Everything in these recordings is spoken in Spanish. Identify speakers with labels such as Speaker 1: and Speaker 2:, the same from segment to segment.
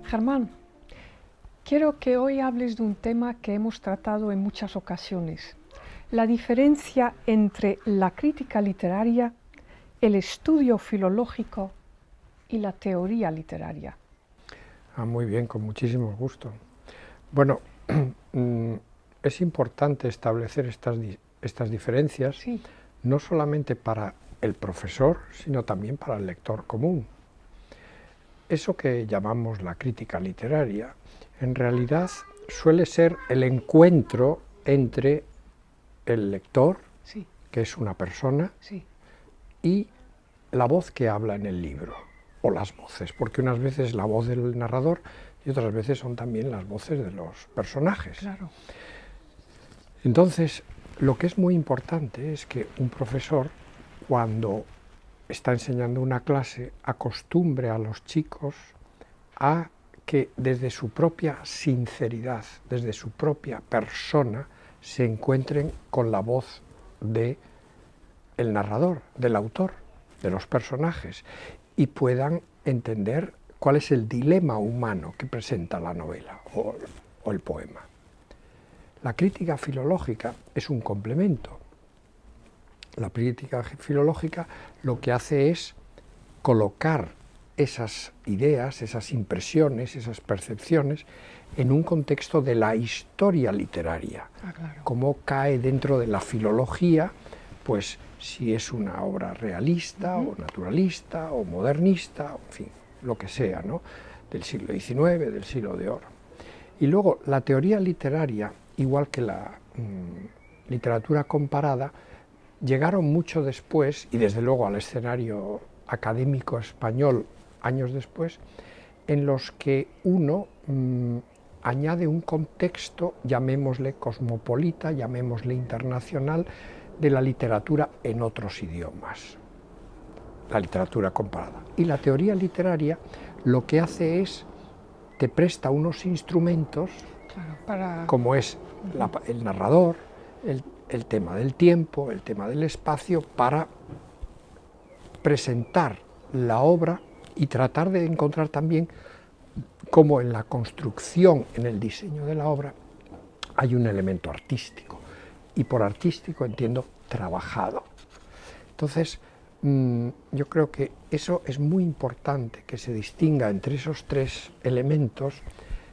Speaker 1: Germán, quiero que hoy hables de un tema que hemos tratado en muchas ocasiones, la diferencia entre la crítica literaria, el estudio filológico y la teoría literaria.
Speaker 2: Muy bien, con muchísimo gusto. Bueno, es importante establecer estas diferencias,
Speaker 1: Sí.
Speaker 2: no solamente para el profesor, sino también para el lector común. Eso que llamamos la crítica literaria, en realidad suele ser el encuentro entre el lector,
Speaker 1: Sí.
Speaker 2: que es una persona,
Speaker 1: Sí.
Speaker 2: y la voz que habla en el libro, o las voces, porque unas veces la voz del narrador y otras veces son también las voces de los personajes.
Speaker 1: Claro.
Speaker 2: Entonces, lo que es muy importante es que un profesor, cuando está enseñando una clase, acostumbre a los chicos a que desde su propia sinceridad, desde su propia persona, se encuentren con la voz del narrador, del autor, de los personajes, y puedan entender cuál es el dilema humano que presenta la novela o el poema. La crítica filológica es un complemento. La crítica filológica lo que hace es colocar esas ideas, esas impresiones, esas percepciones en un contexto de la historia literaria.
Speaker 1: Claro.
Speaker 2: Cómo cae dentro de la filología, pues si es una obra realista o naturalista o modernista, en fin, lo que sea, ¿no? Del siglo XIX, del siglo de oro. Y luego la teoría literaria, igual que la literatura comparada, llegaron mucho después, y desde luego al escenario académico español años después, en los que uno añade un contexto, llamémosle cosmopolita, llamémosle internacional, de la literatura en otros idiomas, la literatura comparada. Y la teoría literaria lo que hace es, te presta unos instrumentos,
Speaker 1: claro,
Speaker 2: como es el narrador, el tema del tiempo, el tema del espacio, para presentar la obra y tratar de encontrar también cómo en la construcción, en el diseño de la obra, hay un elemento artístico. Y por artístico entiendo trabajado. Entonces, yo creo que eso es muy importante, que se distinga entre esos tres elementos,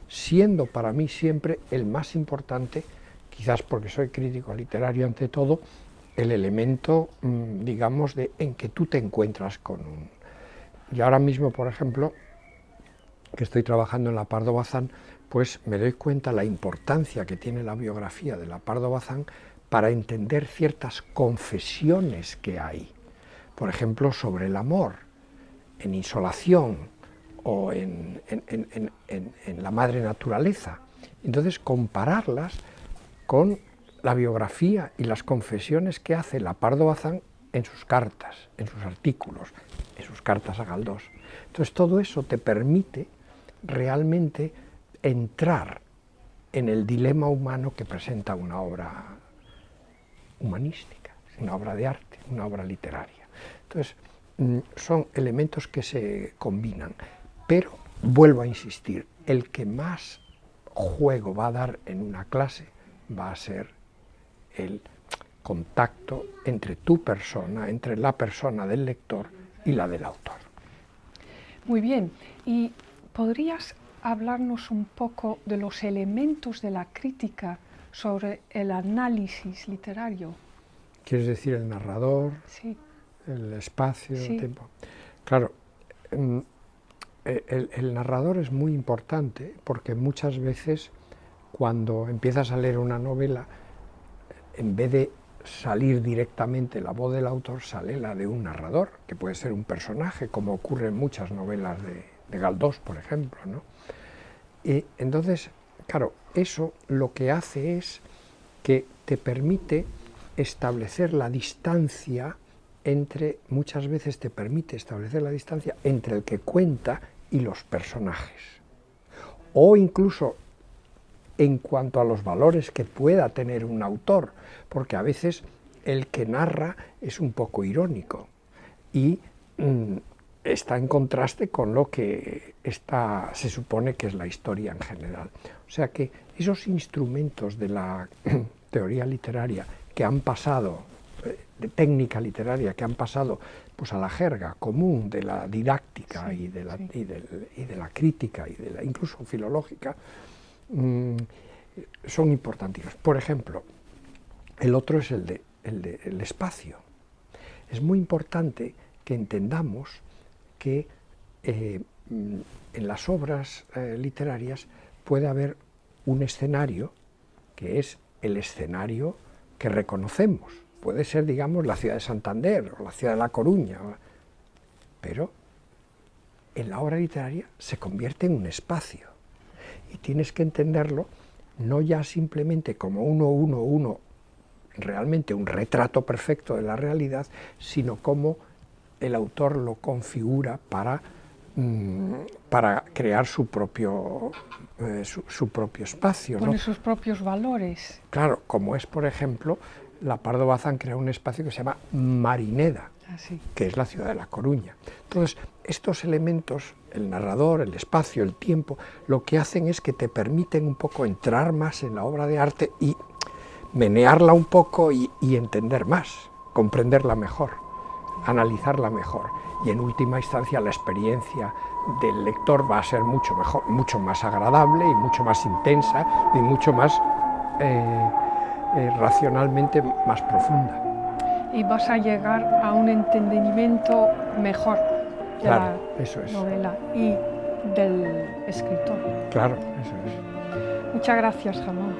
Speaker 2: siendo para mí siempre el más importante, quizás porque soy crítico literario ante todo, el elemento, digamos, en que tú te encuentras con un... Y ahora mismo, por ejemplo, que estoy trabajando en la Pardo Bazán, pues me doy cuenta la importancia que tiene la biografía de la Pardo Bazán para entender ciertas confesiones que hay, por ejemplo, sobre el amor, en Insolación o en La madre naturaleza. Entonces, compararlas con la biografía y las confesiones que hace la Pardo Bazán en sus cartas, en sus artículos, en sus cartas a Galdós. Entonces, todo eso te permite realmente entrar en el dilema humano que presenta una obra humanística, una obra de arte, una obra literaria. Entonces, son elementos que se combinan, pero vuelvo a insistir, el que más juego va a dar en una clase va a ser el contacto entre tu persona, entre la persona del lector y la del autor.
Speaker 1: Muy bien, y ¿podrías hablarnos un poco de los elementos de la crítica sobre el análisis literario?
Speaker 2: ¿Quieres decir el narrador,
Speaker 1: sí,
Speaker 2: el espacio,
Speaker 1: sí,
Speaker 2: el tiempo? Claro, el narrador es muy importante porque muchas veces cuando empiezas a leer una novela, en vez de salir directamente la voz del autor, sale la de un narrador, que puede ser un personaje, como ocurre en muchas novelas de Galdós, por ejemplo, ¿no? Y entonces, claro, eso lo que hace es que te permite establecer la distancia entre, muchas veces te permite establecer la distancia entre el que cuenta y los personajes. O incluso en cuanto a los valores que pueda tener un autor, porque a veces el que narra es un poco irónico y está en contraste con lo que se supone que es la historia en general. O sea que esos instrumentos de la teoría literaria que han pasado, de técnica literaria, que han pasado pues, a la jerga común de la didáctica y de la crítica, y incluso filológica, son importantísimos. Por ejemplo, el otro es el espacio. Es muy importante que entendamos que en las obras literarias puede haber un escenario que es el escenario que reconocemos. Puede ser, digamos, la ciudad de Santander o la ciudad de La Coruña, pero en la obra literaria se convierte en un espacio y tienes que entenderlo no ya simplemente como uno, realmente un retrato perfecto de la realidad, sino como el autor lo configura para crear su propio espacio.
Speaker 1: Pone, ¿no?,
Speaker 2: ¿no?,
Speaker 1: sus propios valores.
Speaker 2: Claro, como es, por ejemplo, la Pardo Bazán crea un espacio que se llama Marineda, que es la ciudad de La Coruña. Entonces, estos elementos, el narrador, el espacio, el tiempo, lo que hacen es que te permiten un poco entrar más en la obra de arte y menearla un poco y entender más, comprenderla mejor, analizarla mejor. Y en última instancia la experiencia del lector va a ser mucho mejor, mucho más agradable y mucho más intensa y mucho más racionalmente más profunda.
Speaker 1: Y vas a llegar a un entendimiento mejor de la novela y del escritor.
Speaker 2: Claro, eso es.
Speaker 1: Muchas gracias, Germán.